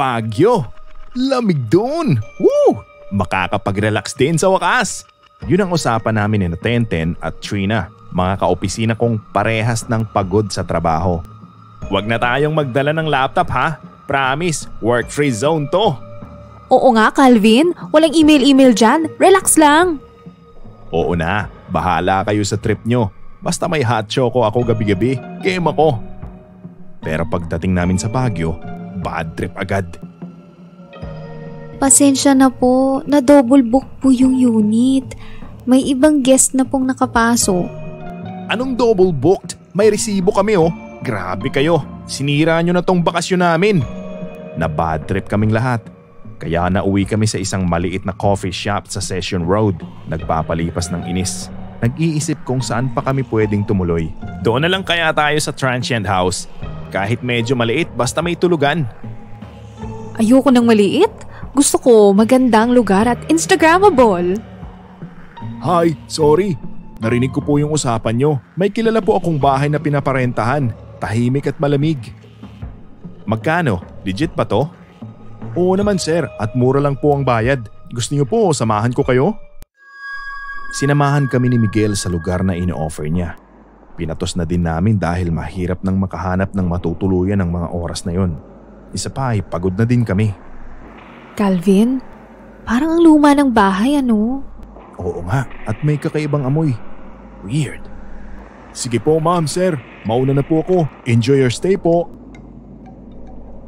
Baguio! Lamig doon! Woo! Makakapag-relax din sa wakas! Yun ang usapan namin ni Tenten at Trina, mga kaopisina kong parehas ng pagod sa trabaho. Huwag na tayong magdala ng laptop ha? Promise, work-free zone to! Oo nga, Calvin. Walang email dyan. Relax lang. Oo na, bahala kayo sa trip nyo. Basta may hot choco ako gabi-gabi, game ako. Pero pagdating namin sa Baguio, bad trip agad. Pasensya na po, na double book po yung unit. May ibang guest na pong nakapasok. Anong double booked? May resibo kami oh. Grabe kayo, sinira nyo na tong bakasyon namin. Na bad trip kaming lahat. Kaya nauwi kami sa isang maliit na coffee shop sa Session Road. Nagpapalipas ng inis. Nag-iisip kung saan pa kami pwedeng tumuloy. Doon na lang kaya tayo sa transient house. Kahit medyo maliit basta may tulugan. Ayoko ng maliit. Gusto ko magandang lugar at Instagrammable. Hi, sorry. Narinig ko po yung usapan nyo. May kilala po akong bahay na pinaparentahan. Tahimik at malamig. Magkano? Legit pa to? Oo naman sir, at mura lang po ang bayad. Gusto niyo po samahan ko kayo? Sinamahan kami ni Miguel sa lugar na ino-offer niya. Pinatos na din namin dahil mahirap nang makahanap ng matutuluyan ng mga oras na yon. Isa pa ay pagod na din kami. Calvin, parang ang luma ng bahay ano? Oo nga, at may kakaibang amoy. Weird. Sige po ma'am sir, mauna na po ako. Enjoy your stay po.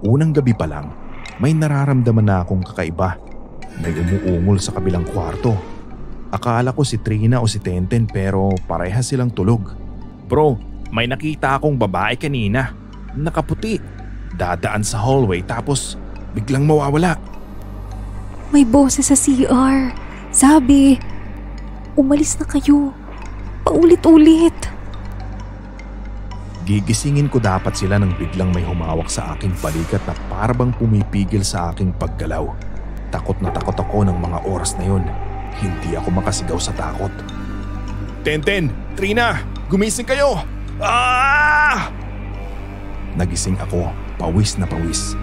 Unang gabi pa lang, may nararamdaman na akong kakaiba. May umuungol sa kabilang kwarto. Akala ko si Trina o si Tenten pero parehas silang tulog. Bro, may nakita akong babae kanina. Nakaputi. Dadaan sa hallway tapos biglang mawawala. May boses sa CR. Sabi, umalis na kayo. Paulit-ulit. Gigisingin ko dapat sila nang biglang may humawak sa aking balikat na parabang pumipigil sa aking paggalaw. Takot na takot ako ng mga oras na yun. Hindi ako makasigaw sa takot. Tenten! Trina! Gumising kayo! Ah! Nagising ako, pawis na pawis.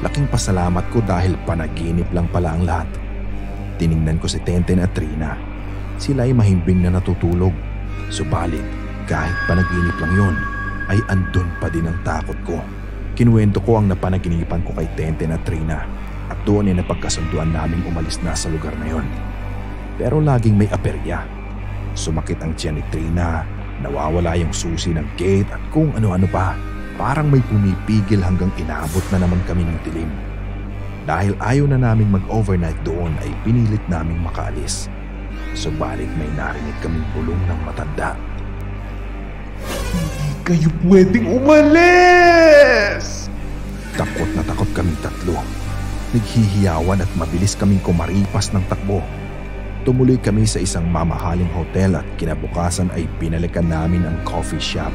Laking pasalamat ko dahil panaginip lang pala ang lahat. Tiningnan ko si Tenten at Trina. Sila ay mahimbing na natutulog. Subalit, kahit panaginip lang yun, ay andun pa din ang takot ko. Kinuwento ko ang napanaginipan ko kay Tenten at Trina at doon ay napagkasunduan naming umalis na sa lugar na yon. Pero laging may aperya. Sumakit ang tiyan ni Trina, nawawala yung susi ng gate at kung ano-ano pa. Parang may pumipigil hanggang inabot na naman kami ng dilim. Dahil ayaw na naming mag-overnight doon ay pinilit naming makaalis. Subalit may narinig kaming bulong ng matanda. Hindi kayo pwedeng umalis! Takot na takot kaming tatlo. Naghihiyawan at mabilis kaming kumaripas ng takbo. Tumuloy kami sa isang mamahaling hotel at kinabukasan ay binalikan namin ang coffee shop.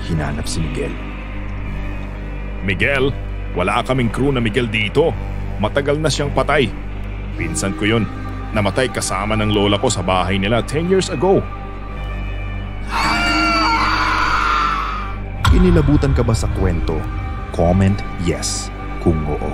Hinanap si Miguel. Miguel, wala kaming crew na Miguel dito. Matagal na siyang patay. Pinsan ko yun. Namatay kasama ng lola ko sa bahay nila 10 years ago. Inilabutan ka ba sa kwento? Comment yes kung oo.